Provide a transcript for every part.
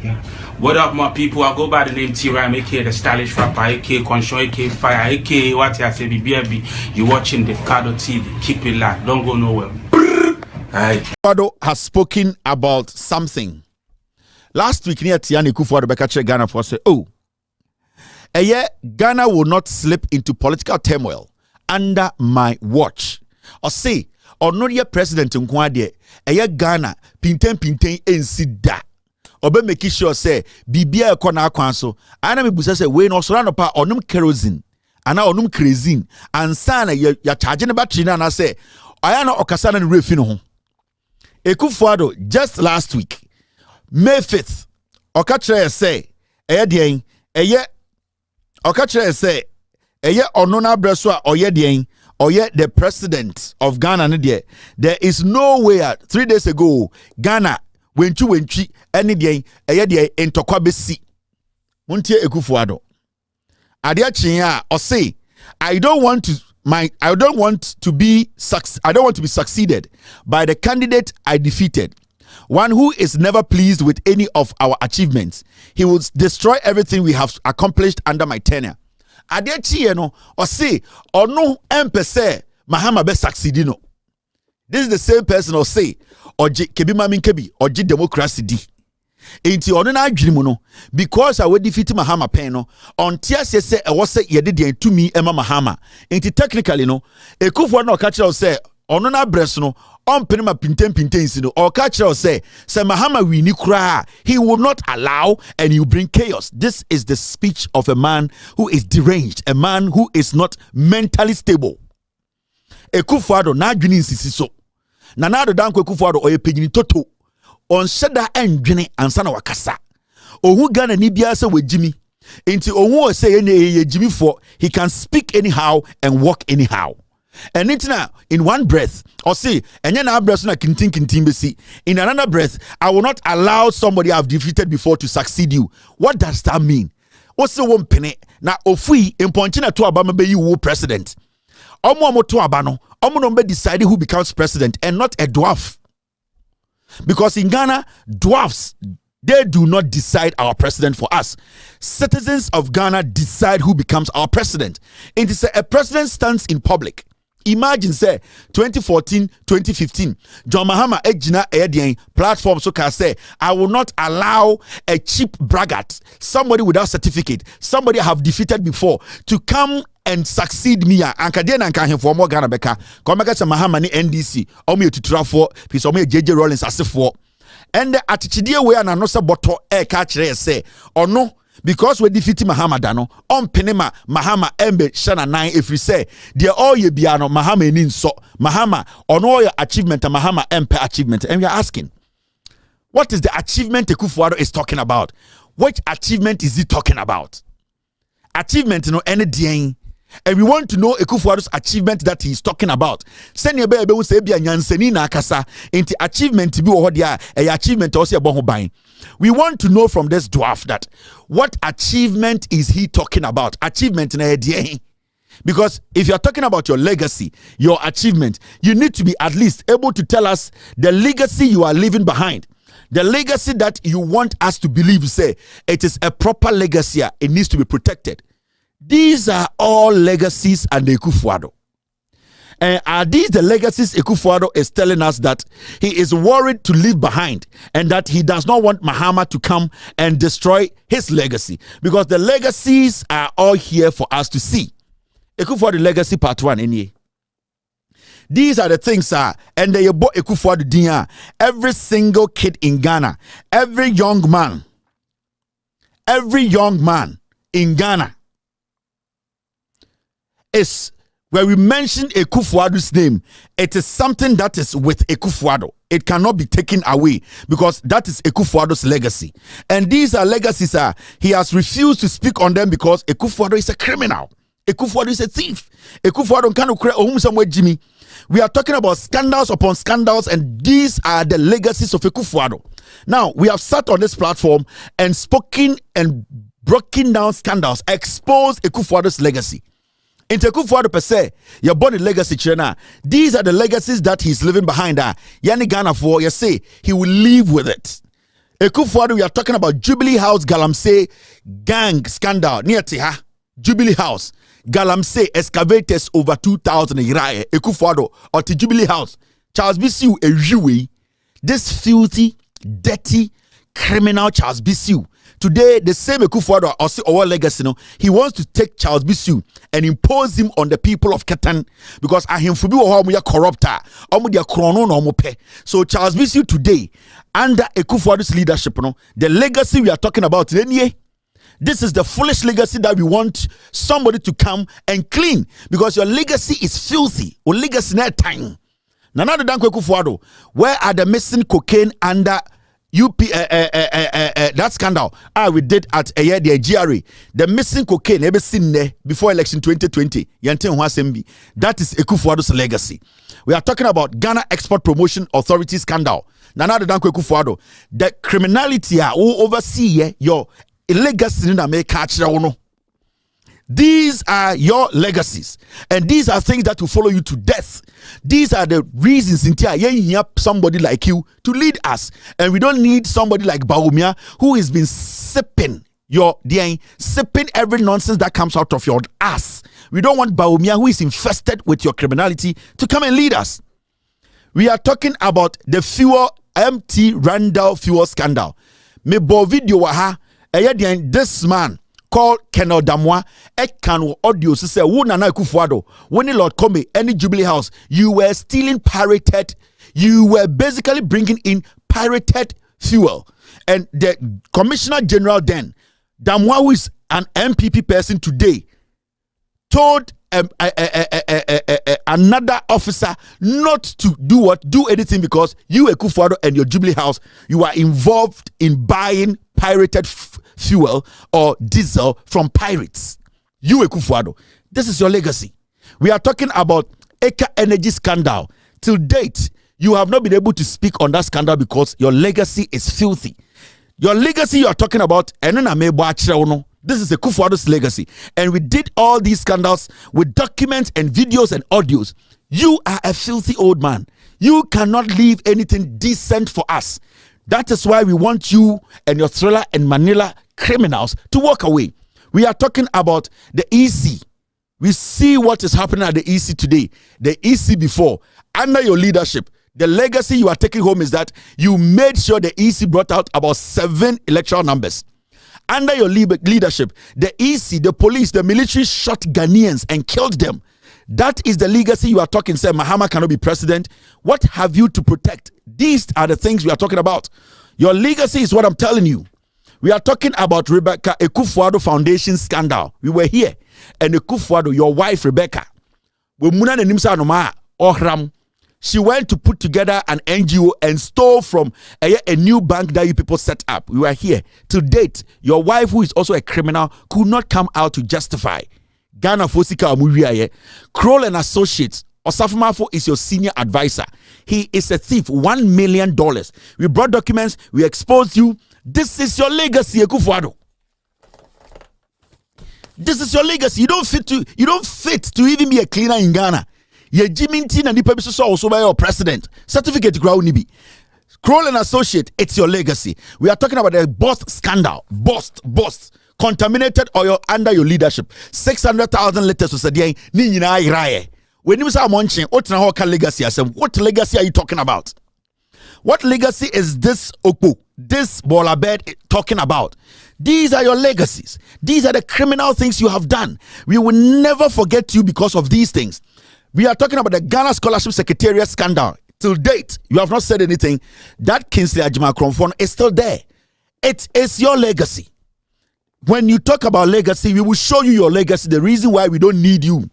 Yeah. What up, my people? I go by the name T-Ram, aka the stylish rapper, aka Conscious, aka Fire, aka what I say, BBB. You watching Davcadotv. Keep it live. Don't go nowhere. Addo has spoken about something. Last week, near Tiani Akuffo Rebecca Ghana for say, oh, a year Ghana will not slip into political turmoil under my watch. Or say, or not yet President Nkwade, a year Ghana, pinten ensida. Obe make sure say bibia ekona akwanso ana me busa say we no so ran pa onum kerosene ana onum kerosene ansa na ya charge ne battery na say aya na okasa na refi no ho. Akuffo Addo just last week May 5th okachre say eye den eye okachre say eye ono na breso a oye den oye the president of Ghana ne there. There is no way 3 days ago Ghana wentwi ene de eye de entokwa besi montie Akuffo Addo ade achen a o say I don't want to be succeeded by the candidate I defeated, one who is never pleased with any of our achievements. He will destroy everything we have accomplished under my tenure. Ade achen no o say ono empese Mahama be succeed no. This is the same person or say oji kebi mamin kebi oji democracy di enti ono na adwiri mu no because I would defeat Mahama pen no on tiase say e wo say yede de tumi ema Mahama enti technically no Akuffo na ka kire say ono na breast no on penima pinten no or ka kire say Mahama we ni kura he will not allow and you bring chaos. This is the speech of a man who is deranged, a man who is not mentally stable. Akuffo Addo na adwini nsisi so na Addo danko Akuffo Addo oye pegini toto on sheda endwene ansa na wakasa ohu Ghana ni bia se wajimi enti ohu say ye jimi for he can speak anyhow and walk anyhow. And in one breath or say enye na breath na kintin besi, in another breath I will not allow somebody I've defeated before to succeed you. What does that mean? Ose wo mpene na ofui imponchi na to aba be you president. Omo to aba no omo no be decide who becomes president and not a dwarf. Because in Ghana, dwarfs, they do not decide our president for us. Citizens of Ghana decide who becomes our president. And to say a president stands in public. Imagine say 2014, 2015, John Mahama ejina edian platform so can say I will not allow a cheap braggart, somebody without certificate, somebody I have defeated before, to come and succeed me. Anka den anka him for more Ghana beka. Come get Mahama ni NDC. Omo tutura for piece omo JJ Rollins asefo. And the attitude way na no se boto e ka kire say ono because we defeat Mahama dano on penema Mahama embe shana 9 if we say they all ye biano Mahama enin so Mahama on all your achievement Mahama empe achievement. And we are asking, what is the achievement Akuffo Addo is talking about? Which achievement is he talking about? Achievement no any day. And we want to know Akuffo Addo's achievement that he's talking about. Send your baby who say be a nyanseni na kasa into achievement to be what they are a achievement also about buying. We want to know from this dwarf that what achievement is he talking about? Achievement in a day. Because if you're talking about your legacy, your achievement, you need to be at least able to tell us the legacy you are leaving behind. The legacy that you want us to believe, say, it is a proper legacy. It needs to be protected. These are all legacies and Akuffo Addo. And are these the legacies Akuffo Addo is telling us that he is worried to leave behind and that he does not want Mahama to come and destroy his legacy? Because the legacies are all here for us to see. Akuffo Addo legacy part 1 any. These are the things and they bought Akuffo Addo dinya. Every single kid in Ghana, every young man in Ghana is where we mention Akuffo Addo's name, it is something that is with Akuffo Addo. It cannot be taken away because that is Akuffo Addo's legacy. And these are legacies. He has refused to speak on them because Akuffo Addo is a criminal. Akuffo Addo is a thief. Akuffo Addo can't create somewhere Jimmy. We are talking about scandals upon scandals, and these are the legacies of Akuffo Addo. Now, we have sat on this platform and spoken and broken down scandals, exposed Akuffo Addo's legacy. In Akuffo Addo per se, your body legacy chena. These are the legacies that he's leaving behind. Yani Ghana for you say he will live with it. Akuffo, we are talking about Jubilee House Galamsey gang scandal. Near Tiha, Jubilee House. Galamsey excavators over 2,000 Irae. Akuffo or the Jubilee House. Charles Bissiu Ejiwe. This filthy, dirty, criminal Charles Bissiu. Today, the same Akuffo or our legacy, he wants to take Charles Bissiu and impose him on the people of Ketan because ahimfubi wo ho corrupter, dia krono no mo pe. So Charles Bissiu today, under Akuffo's leadership, the legacy we are talking about today, this is the foolish legacy that we want somebody to come and clean because your legacy is filthy. Or legacy na time. Nana de Danko Akufo, where are the missing cocaine under that scandal we did at a year the GRA, the missing cocaine ever seen there before election 2020. That is Akuffo's legacy. We are talking about Ghana Export Promotion Authority scandal. Nana de Danko Akufo, the criminality who oversee your legacy in America. These are your legacies, and these are things that will follow you to death. These are the reasons in somebody like you to lead us, and we don't need somebody like Bawumia who has been sipping sipping every nonsense that comes out of your ass. We don't want Bawumia who is infested with your criminality to come and lead us. We are talking about the fuel MT Randall fuel scandal. Me bo video waha this man called Kenel Damwa Ekano audio say Nana Akufo when Lord Kome any Jubilee House, you were stealing pirated, you were basically bringing in pirated fuel. And the Commissioner General then, Damwa, who is an MPP person today, told another officer not to do anything because you Akufo and your Jubilee House, you are involved in buying pirated fuel or diesel from pirates. You Akufo, this is your legacy. We are talking about Eka Energy scandal. Till date, you have not been able to speak on that scandal because your legacy is filthy. Your legacy you are talking about, this is Akuffo's legacy. And we did all these scandals with documents and videos and audios. You are a filthy old man. You cannot leave anything decent for us. That is why we want you and your Thriller and Manila criminals to walk away. We are talking about the EC. We see what is happening at the EC today. The EC before, under your leadership, the legacy you are taking home is that you made sure the EC brought out about 7 electoral numbers. Under your leadership, the EC, the police, the military shot Ghanaians and killed them. That is the legacy you are talking. Say Mahama cannot be president. What have you to protect? These are the things we are talking about. Your legacy is what I'm telling you. We are talking about Rebecca Akufo Foundation scandal. We were here, and Akufo, your wife Rebecca, she went to put together an NGO and stole from a new bank that you people set up. We were here. To date, your wife, who is also a criminal, could not come out to justify. Ghana Fosika Amuria, Kroll and Associates. Osafumafo is your senior advisor. He is a thief. $1 million. We brought documents. We exposed you. This is your legacy, Akufo. This is your legacy. You don't fit to even be a cleaner in Ghana. Ye Jimintin and the purpose also by your president. Certificate ground nibi. Kroll and Associate, it's your legacy. We are talking about the Bost scandal. Bost. Contaminated oil under your leadership. 600,000 liters of sadian. Nina iraye. When you say munching, what legacy? What legacy are you talking about? What legacy is this Okpo, this Bolabed talking about? These are your legacies. These are the criminal things you have done. We will never forget you because of these things. We are talking about the Ghana Scholarship Secretariat scandal. Till date, you have not said anything. That Kingsley Ajima Kromfon is still there. It is your legacy. When you talk about legacy, we will show you your legacy, the reason why we don't need you.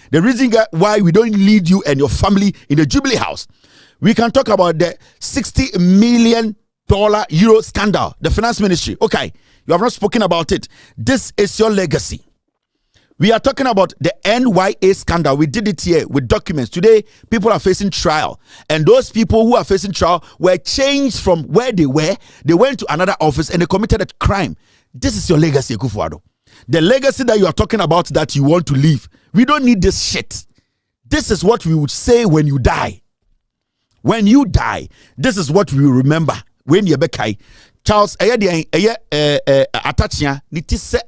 The reason why we don't need you and your family in the Jubilee House. We can talk about the $60 million euro scandal, the finance ministry. Okay, you have not spoken about it. This is your legacy. We are talking about the NYA scandal. We did it here with documents. Today, people are facing trial. And those people who are facing trial were changed from where they were. They went to another office and they committed a crime. This is your legacy, Akufo. The legacy that you are talking about that you want to leave. We don't need this shit. This is what we would say when you die. When you die, this is what we will remember. When you bekai, Charles Attachia nitise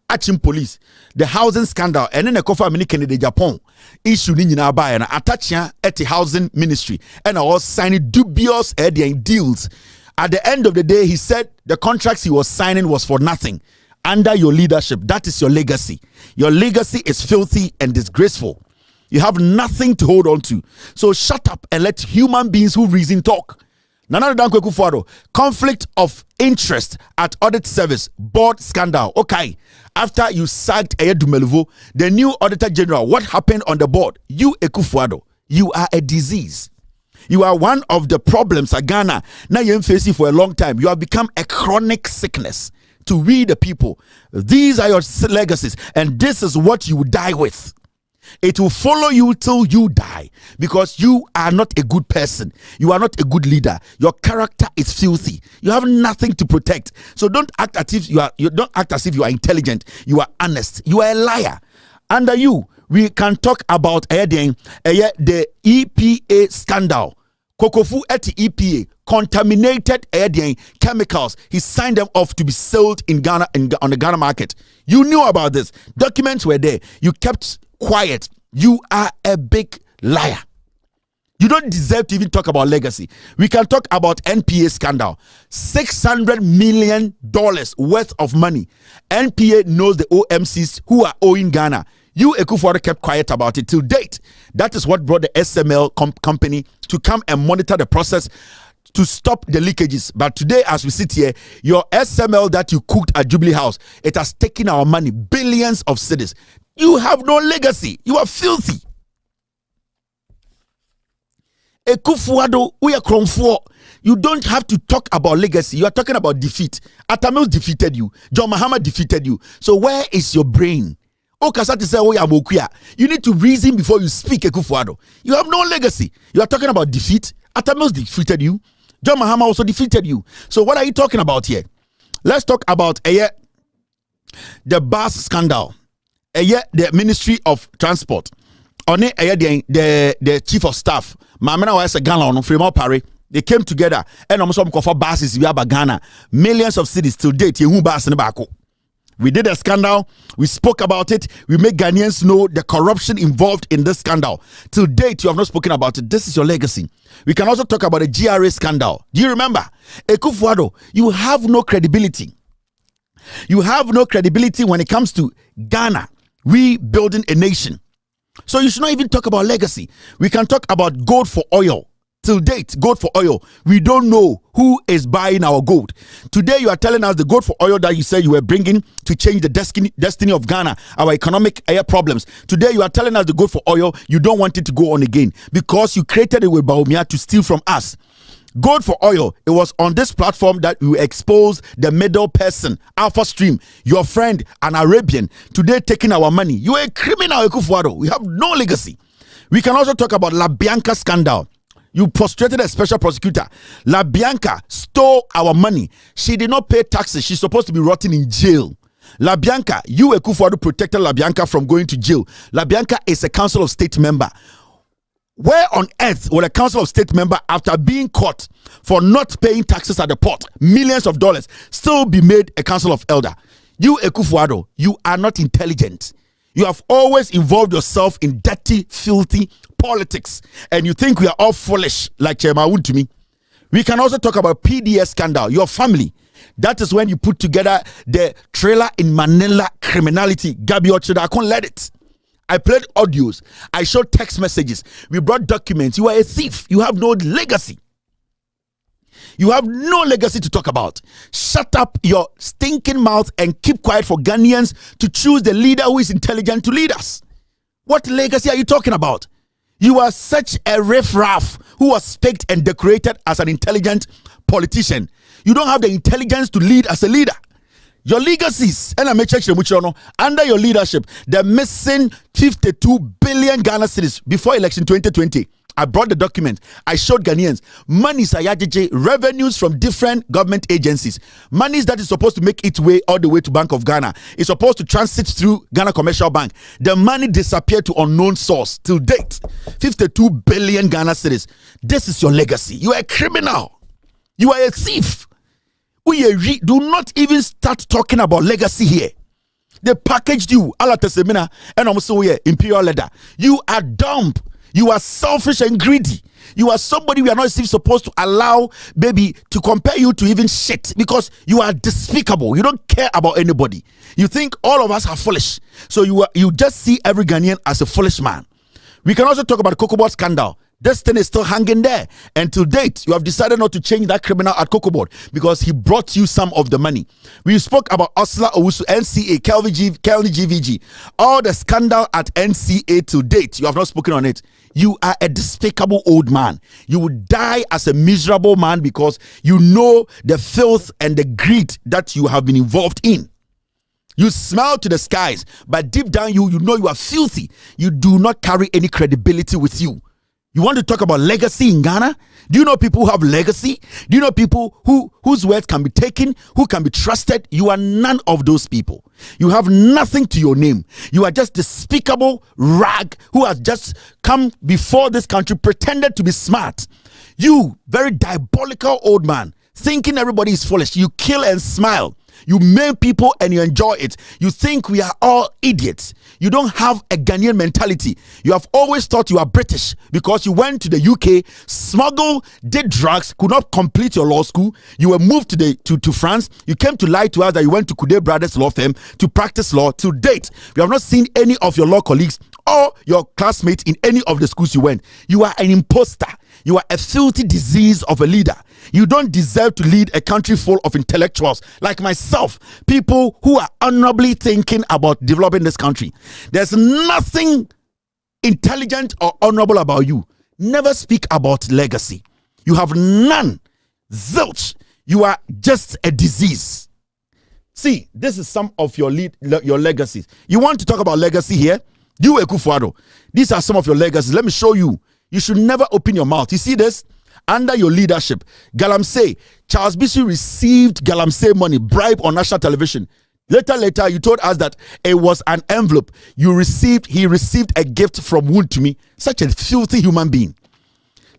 Achim police the housing scandal and then a kofa mini Kennedy Japan issue ni nyina ba na Attachia at the housing ministry and I was signing dubious deals. At the end of the day, he said the contracts he was signing was for nothing under your leadership. That is your legacy. Your legacy is filthy and disgraceful. You have nothing to hold on to. So shut up and let human beings who reason talk. Nana Dankwa Akufo-Addo, conflict of interest at audit service, board scandal. Okay, after you sacked Addo Melvo, the new auditor general, what happened on the board? You, Akufo-Addo, you are a disease. You are one of the problems at Ghana. Now you're facing for a long time. You have become a chronic sickness to we the people. These are your legacies, and this is what you will die with. It will follow you till you die because you are not a good person. You are not a good leader. Your character is filthy. You have nothing to protect. So don't act as if you don't act as if you are intelligent. You are honest. You are a liar. Under you, we can talk about the EPA scandal. Kokofu at the EPA contaminated chemicals. He signed them off to be sold in Ghana on the Ghana market. You knew about this. Documents were there. You kept quiet. You are a big liar. You don't deserve to even talk about legacy. We can talk about NPA scandal. $600 million worth of money. NPA knows the OMCs who are owing Ghana. You, Akufo-Addo, kept quiet about it till date. That is what brought the SML company to come and monitor the process to stop the leakages. But today, as we sit here, your SML that you cooked at Jubilee House, it has taken our money, billions of cedis. You have no legacy. You are filthy. Akufo-Addo, we are Kromfo. You don't have to talk about legacy. You are talking about defeat. Atamil defeated you. John Mahama defeated you. So where is your brain? You need to reason before you speak, Akufo-Addo. You have no legacy. You are talking about defeat. Atamil defeated you. John Mahama also defeated you. So what are you talking about here? Let's talk about the bus scandal. The Ministry of Transport. On the chief of staff. Mamena was a Ghana on Fremont Paris. They came together and almost some for buses we have Ghana. Millions of cities to date. We did a scandal. We spoke about it. We make Ghanaians know the corruption involved in this scandal. Till date, you have not spoken about it. This is your legacy. We can also talk about the GRA scandal. Do you remember? Akufo-Addo, you have no credibility. You have no credibility when it comes to Ghana rebuilding a nation. So you should not even talk about legacy. We can talk about gold for oil. Till date, gold for oil. We don't know who is buying our gold. Today, you are telling us the gold for oil that you said you were bringing to change the destiny of Ghana, our economic problems. Today, you are telling us the gold for oil, you don't want it to go on again because you created it with Baumia to steal from us. Gold for oil, it was on this platform that you exposed the middle person, Alpha Stream, your friend, an Arabian, today taking our money. You are a criminal, Akufo-Addo. We have no legacy. We can also talk about La Bianca scandal. You frustrated a special prosecutor. La Bianca stole our money. She did not pay taxes. She's supposed to be rotting in jail. La Bianca, you, Akufo-Addo, protected La Bianca from going to jail. La Bianca is a Council of State member. Where on earth will a Council of State member, after being caught for not paying taxes at the port, millions of dollars, still be made a Council of Elder? You, Akufo-Addo, you are not intelligent. You have always involved yourself in dirty, filthy politics, and you think we are all foolish like Chema Wood to me. We can also talk about PDS scandal, your family. That is when you put together the trailer in Manila criminality. Gabi Ochoda, I can't let it. I played audios. I showed text messages. We brought documents. You are a thief. You have no legacy. You have no legacy to talk about. Shut up your stinking mouth and keep quiet for Ghanaians to choose the leader who is intelligent to lead us. What legacy are you talking about? You are such a riff-raff who was picked and decorated as an intelligent politician. You don't have the intelligence to lead as a leader. Your legacies, and I make sure under your leadership, they're missing 52 billion Ghana cedis before election 2020. I brought the document. I showed Ghanaians monies are revenues from different government agencies. Monies that is supposed to make its way all the way to Bank of Ghana. It's supposed to transit through Ghana Commercial Bank. The money disappeared to unknown source. Till date, 52 billion Ghana cedis. This is your legacy. You are a criminal. You are a thief. Do not even start talking about legacy here. They packaged you, and I'm so imperial leader. You are dumb. You are selfish and greedy. You are somebody we are not even supposed to allow, baby, to compare you to even shit, because you are despicable. You don't care about anybody. You think all of us are foolish. So you just see every Ghanaian as a foolish man. We can also talk about the Cocoa Board scandal. This thing is still hanging there. And to date, you have decided not to change that criminal at Cocoa Board because he brought you some of the money. We spoke about Osla Owusu, NCA, Kelvin GVG. All the scandal at NCA to date, you have not spoken on it. You are a despicable old man. You will die as a miserable man because you know the filth and the greed that you have been involved in. You smile to the skies, but deep down you know you are filthy. You do not carry any credibility with you. You want to talk about legacy in Ghana? Do you know people who have legacy? Do you know people whose words can be taken, who can be trusted? You are none of those people. You have nothing to your name. You are just despicable rag who has just come before this country, pretended to be smart. You, very diabolical old man, thinking everybody is foolish. You kill and smile. You maim people and you enjoy it. You think we are all idiots. You don't have a Ghanaian mentality. You have always thought you are British because you went to the UK, smuggled, did drugs, could not complete your law school. You were moved to France. You came to lie to us that you went to Kude Brothers Law Firm to practice law. To date, we have not seen any of your law colleagues or your classmates in any of the schools you went. You are an imposter. You are a filthy disease of a leader. You don't deserve to lead a country full of intellectuals like myself, people who are honorably thinking about developing this country. There's nothing intelligent or honorable about you. Never speak about legacy. You have none. Zilch. You are just a disease. See, this is some of your legacies. You want to talk about legacy here? You, Akuffo. These are some of your legacies. Let me show you. You should never open your mouth. You see this? Under your leadership, Galamsey, Charles Bisi received Galamsey money, bribe on national television. Later, you told us that it was an envelope. He received a gift from Wuntumi. Such a filthy human being.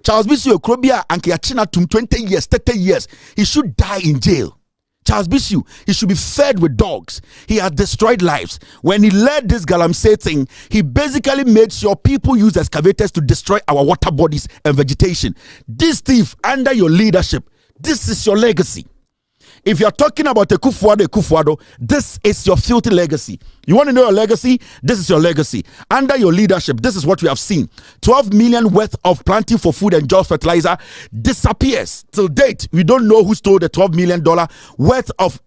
Charles Bisi Okrobia and Kiachina to 20 years, 30 years. He should die in jail. Charles Bishop, he should be fed with dogs. He has destroyed lives. When he led this Galamsey thing, he basically made sure people use excavators to destroy our water bodies and vegetation. This thief, under your leadership, this is your legacy. If you're talking about Akuffo, this is your filthy legacy. You want to know your legacy? This is your legacy. Under your leadership, this is what we have seen. 12 million worth of planting for food and jobs fertilizer disappears. Till date, we don't know who stole the $12 million worth of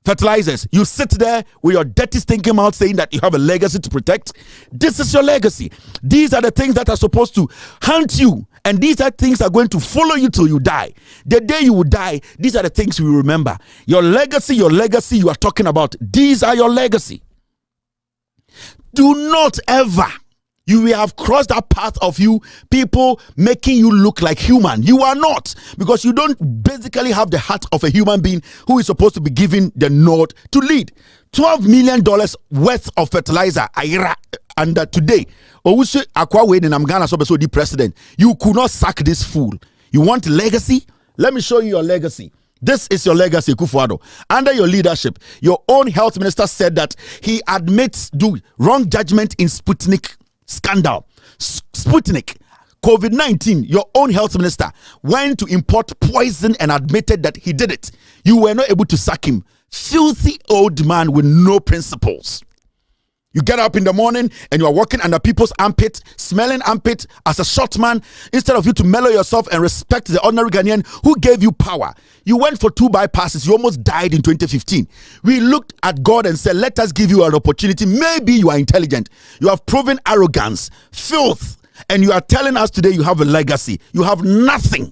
fertilizers. You sit there with your dirty stinking mouth saying that you have a legacy to protect. This is your legacy. These are the things that are supposed to haunt you. And these are things that are going to follow you till you die. The day you will die, these are the things you will remember. Your legacy you are talking about. These are your legacy. Do not ever. You will have crossed that path of you people making you look like human. You are not, because you don't basically have the heart of a human being who is supposed to be given the nod to lead. $12 million worth of fertilizer. And today, Owusu Akwawe and Ghana so the president. You could not sack this fool. You want legacy? Let me show you your legacy. This is your legacy, Akuffo. Under your leadership, your own health minister said that he admits wrong judgment in Sputnik scandal. Sputnik, COVID-19, your own health minister went to import poison and admitted that he did it. You were not able to sack him. Filthy old man with no principles. You get up in the morning and you are walking under people's armpit, smelling armpit as a short man. Instead of you to mellow yourself and respect the ordinary Ghanaian who gave you power. You went for 2 bypasses. You almost died in 2015. We looked at God and said, let us give you an opportunity. Maybe you are intelligent. You have proven arrogance, filth. And you are telling us today you have a legacy. You have nothing.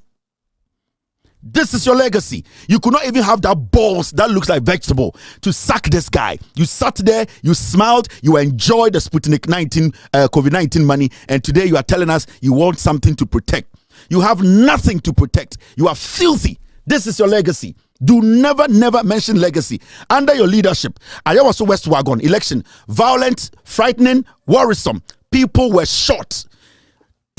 This is your legacy. You could not even have that balls that looks like vegetable to sack this guy. You sat there, you smiled, you enjoyed the Sputnik COVID-19 money, and today you are telling us you want something to protect. You have nothing to protect. You are filthy. This is your legacy. Do never mention legacy. Under your leadership, Ayawaso West Wagon election, violent, frightening, worrisome. People were shot.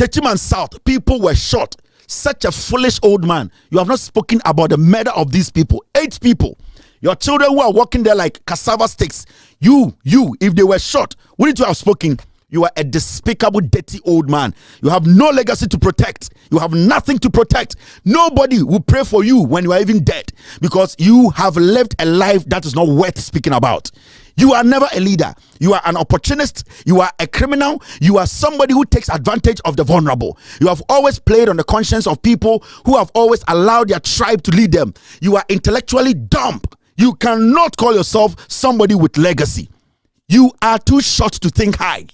Techiman South, people were shot. Such a foolish old man. You have not spoken about the murder of these people. 8 people. Your children who are walking there like cassava sticks. You, if they were shot, wouldn't you have spoken? You are a despicable, dirty old man. You have no legacy to protect. You have nothing to protect. Nobody will pray for you when you are even dead, because you have lived a life that is not worth speaking about. You are never a leader. You are an opportunist. You are a criminal. You are somebody who takes advantage of the vulnerable. You have always played on the conscience of people who have always allowed their tribe to lead them. You are intellectually dumb. You cannot call yourself somebody with legacy. You are too short to think high.